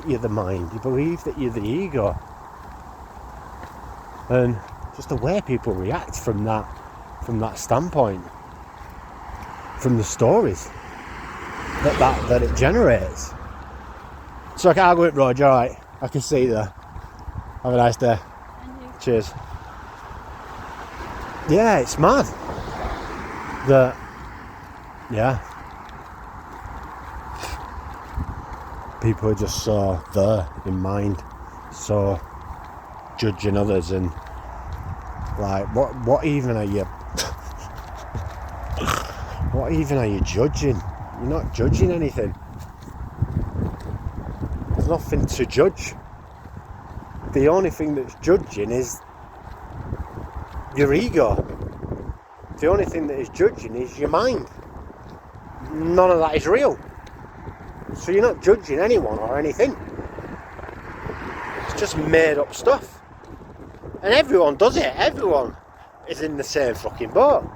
that you're the mind. You believe that you're the ego. And just the way people react from that standpoint, from the stories that it generates. So I'll go with Roger, alright? I can see you there. Have a nice day. Cheers. Yeah, it's mad that, yeah, people are just so there in mind, so judging others, and like, what even are you what even are you judging? You're not judging anything. There's nothing to judge. The only thing that's judging is your ego. The only thing that is judging is your mind. None of that is real. So you're not judging anyone or anything. It's just made up stuff. And everyone does it. Everyone is in the same fucking boat.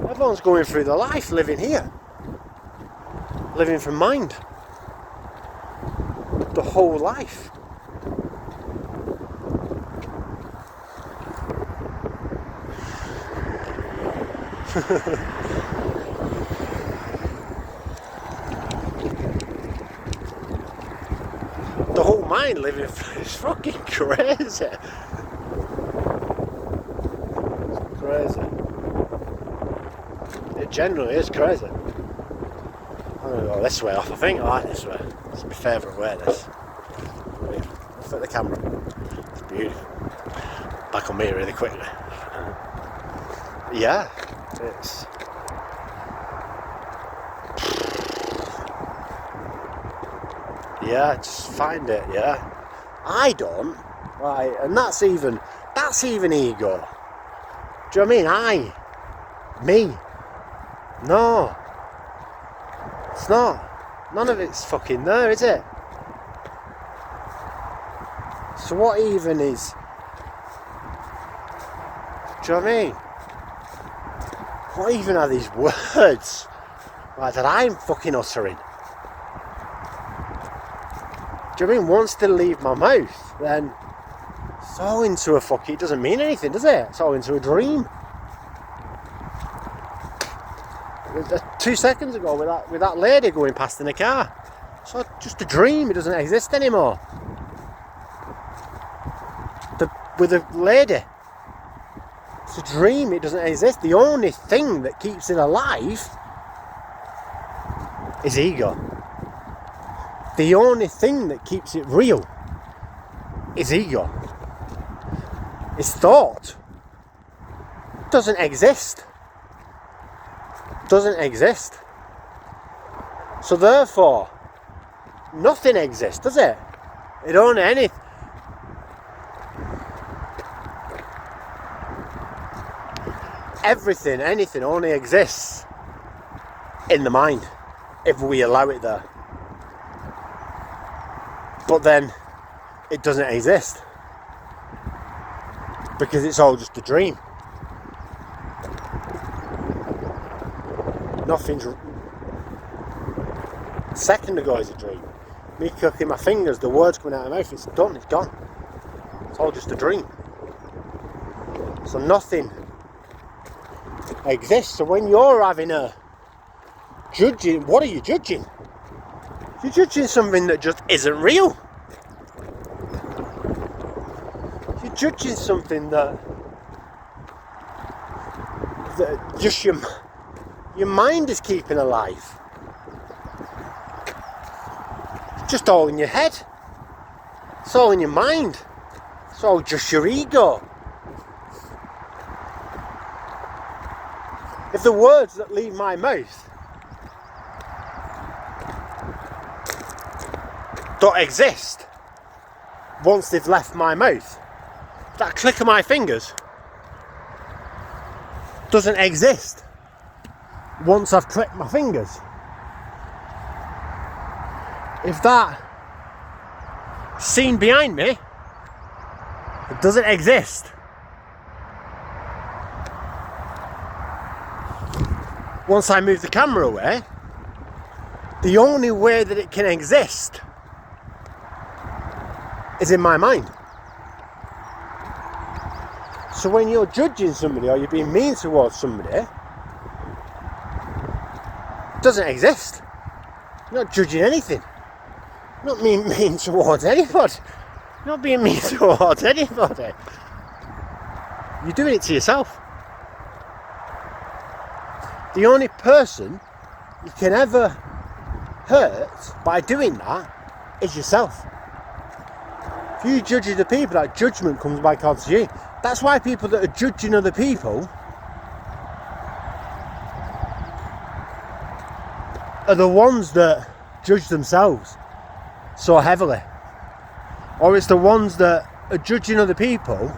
Everyone's going through their life living here. Living from mind. The whole life. The whole mind living is fucking crazy. It's crazy. It generally is crazy. I'm gonna go this way off. I think I like this way. It's my favourite way, this. Look at the camera. It's beautiful. Back on me really quickly. Yeah, it's... Yeah, just find it, yeah. I don't, right, and that's even ego. Do you know what I mean? Me. No. It's not. None of it's fucking there, is it? So what even is... Do you know what I mean? What even are these words, like, that I'm fucking uttering? Do you know what I mean? Once they leave my mouth, then it's all into a fucking... It doesn't mean anything, does it? It's all into a dream. 2 seconds ago with that lady going past in a car. It's all just a dream. It doesn't exist anymore. With the lady. It's a dream. It doesn't exist. The only thing that keeps it alive is ego. The only thing that keeps it real is ego. It's thought. It doesn't exist. Doesn't exist. So therefore, nothing exists, does it? It only anything. Everything, anything only exists in the mind if we allow it there. But then it doesn't exist because it's all just a dream. Nothing's... A second ago is a dream. Me cooking my fingers, the words coming out of my mouth, it's done, it's gone. It's all just a dream. So nothing exists. So when you're having a judging, what are you judging? You're judging something that just isn't real. You're judging something that just your mind is keeping alive. It's just all in your head. It's all in your mind. It's all just your ego. If the words that leave my mouth don't exist once they've left my mouth, that click of my fingers doesn't exist once I've clicked my fingers. If that scene behind me, it doesn't exist once I move the camera away, the only way that it can exist is in my mind. So when you're judging somebody or you're being mean towards somebody, it doesn't exist. You're not judging anything. You're not being mean towards anybody. You're not being mean towards anybody. You're doing it to yourself. The only person you can ever hurt by doing that is yourself. If you judge other people, that judgment comes back onto you. That's why people that are judging other people are the ones that judge themselves so heavily. Or it's the ones that are judging other people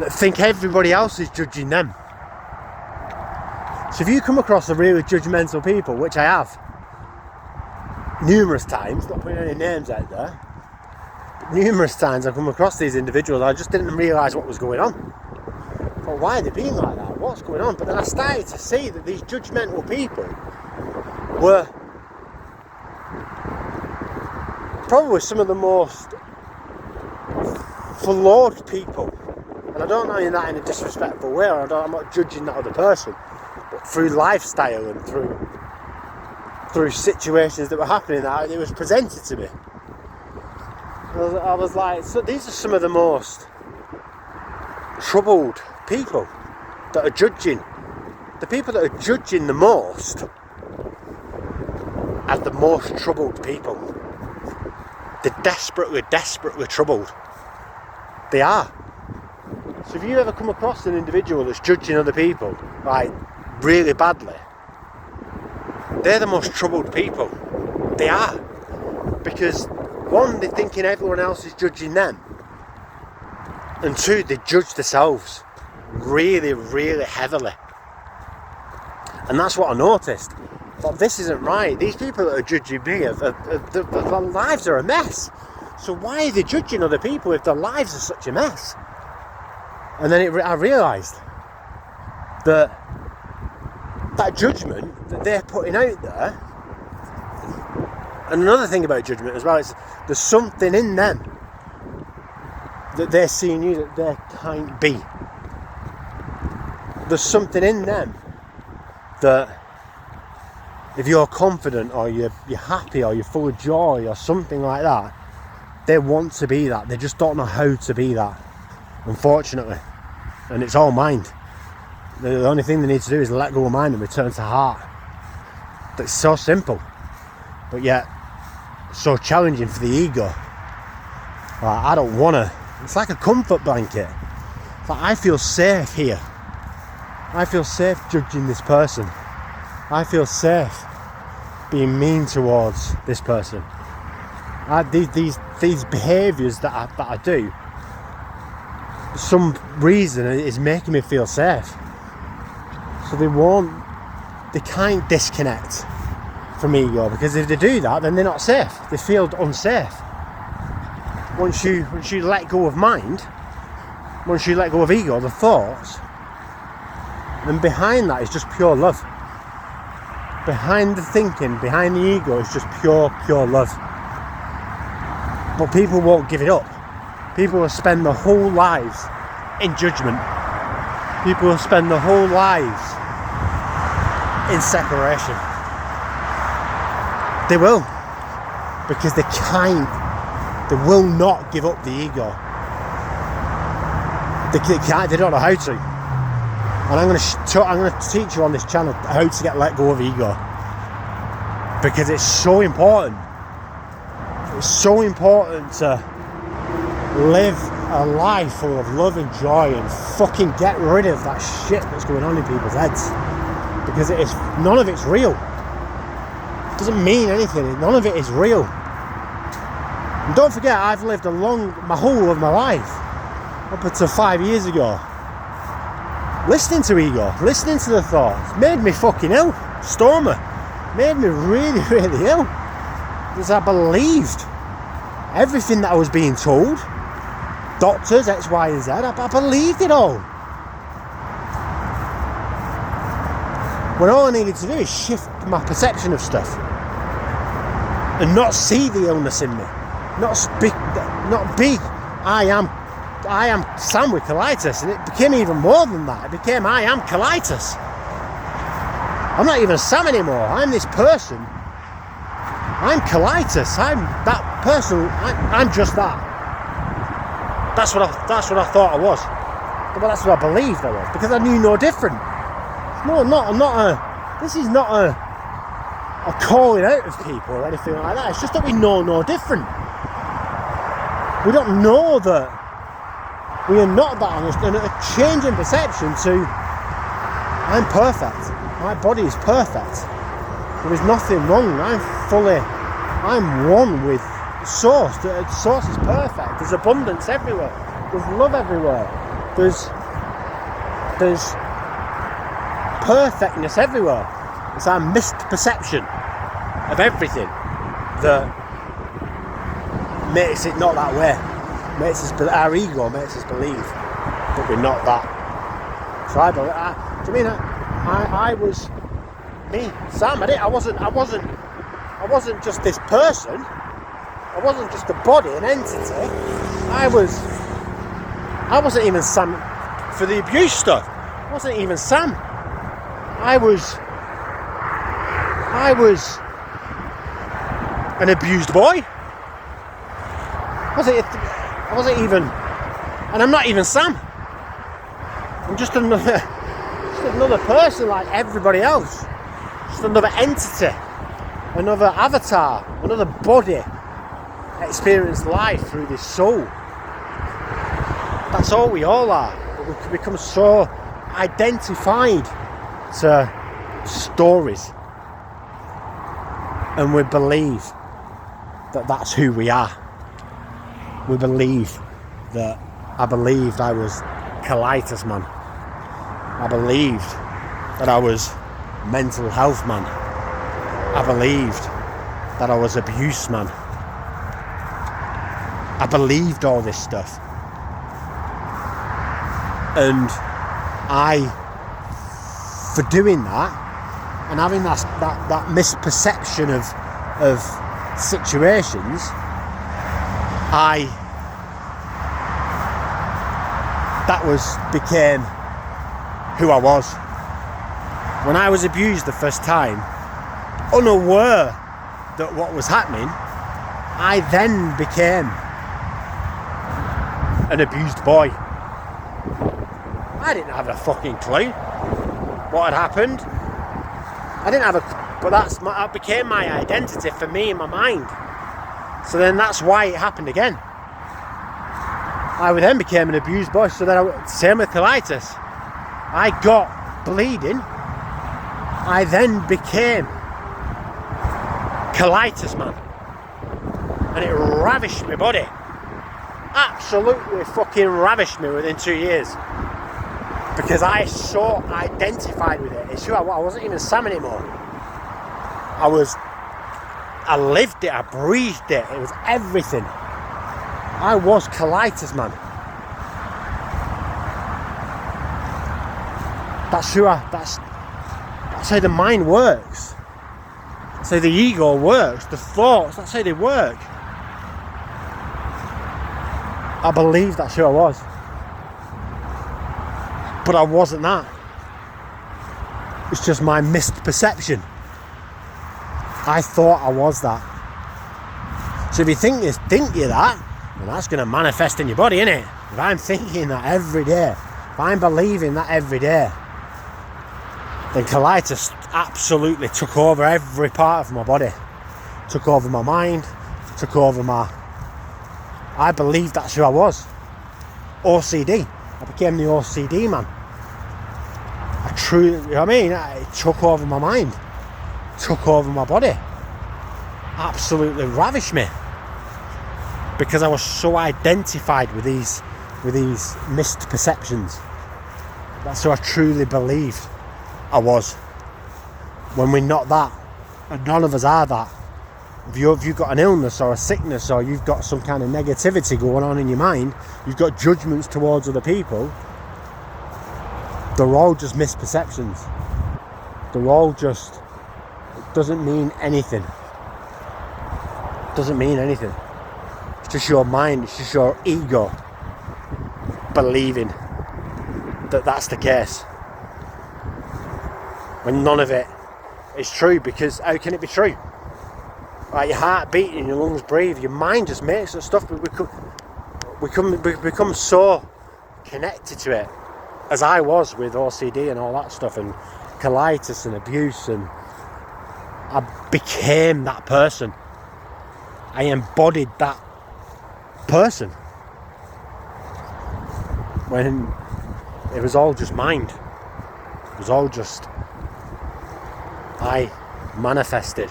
that think everybody else is judging them. So if you come across a really judgmental people, which I have numerous times, not putting any names out there, but numerous times I've come across these individuals, I just didn't realise what was going on. I thought, why are they being like that? What's going on? But then I started to see that these judgmental people were probably some of the most flawed people. And I don't mean that in a disrespectful way, or I'm not judging that other person, but through lifestyle and through situations that were happening, that it was presented to me. I was like, so these are some of the most troubled people that are judging. The people that are judging the most are the most troubled people. They're desperately troubled. They are. So if you ever come across an individual that's judging other people, like, really badly, they're the most troubled people. They are. Because one, they're thinking everyone else is judging them. And two, they judge themselves really, really heavily. And that's what I noticed. But this isn't right. These people that are judging me, their lives are a mess. So why are they judging other people if their lives are such a mess? And then I realised that judgment that they're putting out there. And another thing about judgment as well is there's something in them that they're seeing you that they can't be. There's something in them that if you're confident or you're happy or you're full of joy or something like that, they want to be that. They just don't know how to be that, unfortunately. And it's all mind. The only thing they need to do is let go of mind and return to heart. That's so simple, but yet so challenging for the ego. Like, I don't want to. It's like a comfort blanket. It's like, I feel safe here. I feel safe judging this person. I feel safe being mean towards this person. These behaviours that I do, for some reason, is making me feel safe. So they can't disconnect from ego, because if they do that, then they're not safe. They feel unsafe. Once you let go of mind, once you let go of ego, the thoughts, then behind that is just pure love. Behind the thinking, behind the ego is just pure love. But people won't give it up. People will spend their whole lives in judgment. People will spend their whole lives in separation. They will. Because they will not give up the ego. They don't know how to. And I'm going to teach you on this channel how to let go of ego. Because it's so important. It's so important to live a life full of love and joy and fucking get rid of that shit that's going on in people's heads. Because none of it's real. It doesn't mean anything. None of it is real. And don't forget, I've lived my whole of my life, up until 5 years ago, listening to ego, listening to the thoughts, made me fucking ill. Stormer. Made me really, really ill. Because I believed everything that I was being told. Doctors, X, Y, and Z. I believed it all. When all I needed to do is shift my perception of stuff. And not see the illness in me. not B. I am Sam with colitis, and it became even more than that. It became I am colitis. I'm not even Sam anymore. I'm this person. I'm colitis. I'm that person. I'm just that. That's what I thought I was. But that's what I believed I was, because I knew no different. This is not a calling out of people or anything like that. It's just that we know no different. We don't know that we are not that honest, and a change in perception to I'm perfect. My body is perfect. There is nothing wrong. I'm one with the source. The source is perfect. There's abundance everywhere. There's love everywhere. There's perfectness everywhere. It's our misperception of everything that makes it not that way. Our ego makes us believe that we're not that. So I was me, Sam. I wasn't just this person. I wasn't just a body, an entity. I wasn't even Sam for the abuse stuff. I wasn't even Sam. I was an abused boy. I wasn't even, and I'm not even Sam. I'm just another person like everybody else. Just another entity, another avatar, another body experience life through this soul. That's all we all are. But we can become so identified to stories, and we believe that that's who we are. We believe that I believed I was colitis man. I believed that I was mental health man. I believed that I was abuse man. I believed all this stuff. And for doing that and having that misperception of situations, became who I was. When I was abused the first time, unaware that what was happening, I then became an abused boy. I didn't have a fucking clue what had happened. But that became my identity for me in my mind. So then that's why it happened again. I then became an abused boy. So then, same with colitis. I got bleeding. I then became colitis man. And it ravished my body. Absolutely fucking ravished me within 2 years. Because I so identified with it. It's who I wasn't even Sam anymore. I lived it, I breathed it, it was everything. I was colitis man. That's how the mind works. That's how the ego works, the thoughts, that's how they work. I believed that's who I was. But I wasn't that. It's just my missed perception. I thought I was that. So if you think you're that, well, that's going to manifest in your body, innit? If I'm thinking that every day, if I'm believing that every day, then colitis absolutely took over every part of my body. Took over my mind, took over I believed that's who I was. OCD. I became the OCD man. It took over my mind. Took over my body. Absolutely ravished me. Because I was so identified with these missed perceptions. That's who I truly believed I was. When we're not that, and none of us are that. If you've got an illness or a sickness, or you've got some kind of negativity going on in your mind, you've got judgments towards other people, they're all just misperceptions. They're all just, it doesn't mean anything. It doesn't mean anything. It's just your mind, it's just your ego believing that that's the case, when none of it is true. Because how can it be true? Like, your heart beating, your lungs breathe, your mind just makes that stuff. We become so connected to it, as I was with OCD and all that stuff, and colitis and abuse, and I became that person. I embodied that person, when it was all just mind. It was all just, I manifested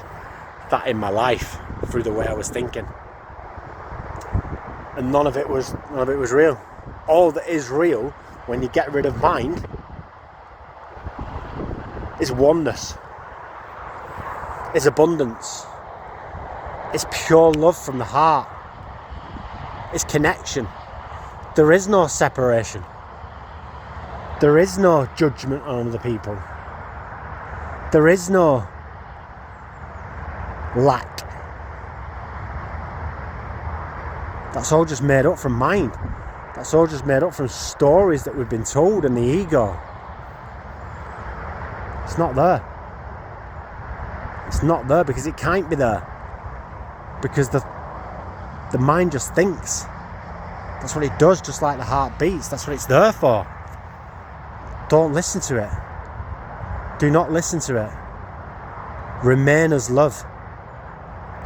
that in my life through the way I was thinking, and none of it was real. All that is real when you get rid of mind is oneness, is abundance, is pure love from the heart, is connection. There is no separation. There is no judgment on other people. There is no lack. That's all just made up from mind. That's all just made up from stories that we've been told, and the ego. It's not there. It's not there because it can't be there. Because the mind just thinks. That's what it does, just like the heart beats. That's what it's there for. Don't listen to it. Do not listen to it. Remain as love.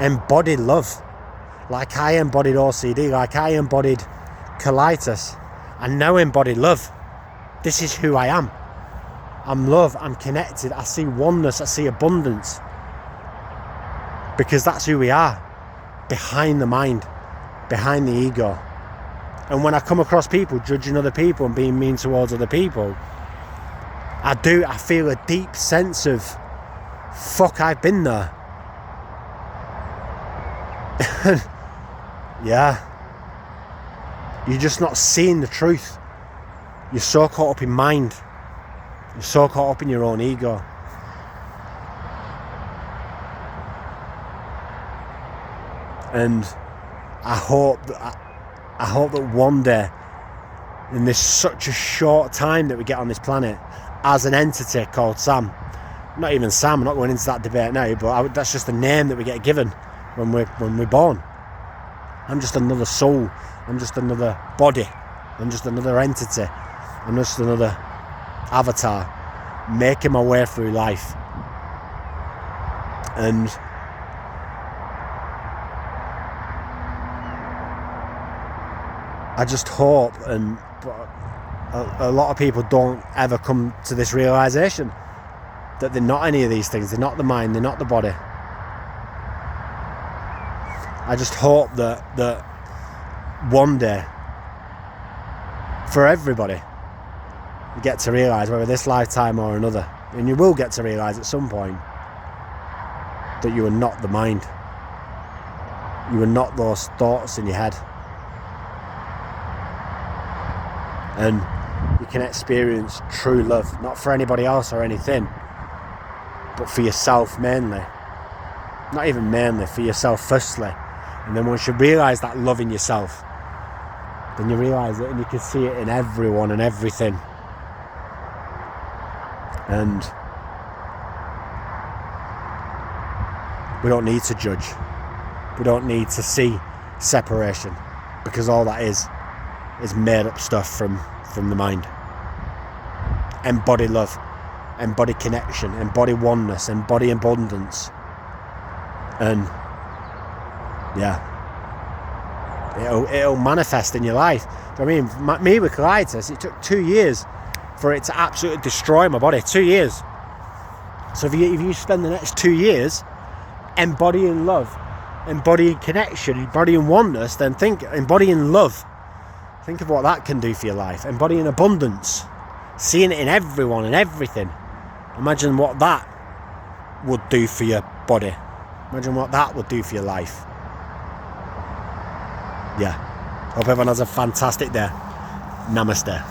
Embody love. Like I embodied OCD, like I embodied colitis, I now embody love. This is who I am. I'm love, I'm connected, I see oneness, I see abundance. Because that's who we are. Behind the mind, behind the ego. And when I come across people judging other people and being mean towards other people, I feel a deep sense of, fuck, I've been there. Yeah. You're just not seeing the truth. You're so caught up in mind. You're so caught up in your own ego. And I hope that one day, in this such a short time that we get on this planet, as an entity called Sam, not even Sam, I'm not going into that debate now, but that's just the name that we get given when we're born. I'm just another soul. I'm just another body. I'm just another entity. I'm just another avatar making my way through life. And I just hope, and a lot of people don't ever come to this realization that they're not any of these things. They're not the mind, they're not the body. I just hope that one day, for everybody, you get to realise, whether this lifetime or another, and you will get to realise at some point, that you are not the mind. You are not those thoughts in your head. And you can experience true love, not for anybody else or anything, but for yourself mainly. Not even mainly, for yourself firstly. And then once you realise that love in yourself, then you realise it and you can see it in everyone and everything. And we don't need to judge. We don't need to see separation, because all that is made up stuff from the mind. Embody love, embody connection, embody oneness, embody abundance. And yeah, it'll manifest in your life. I mean, me with colitis, it took 2 years for it to absolutely destroy my body. 2 years. So if you spend the next 2 years embodying love, embodying connection, embodying oneness, then think embodying love. Think of what that can do for your life. Embodying abundance, seeing it in everyone and everything. Imagine what that would do for your body. Imagine what that would do for your life. Yeah. Hope everyone has a fantastic day. Namaste.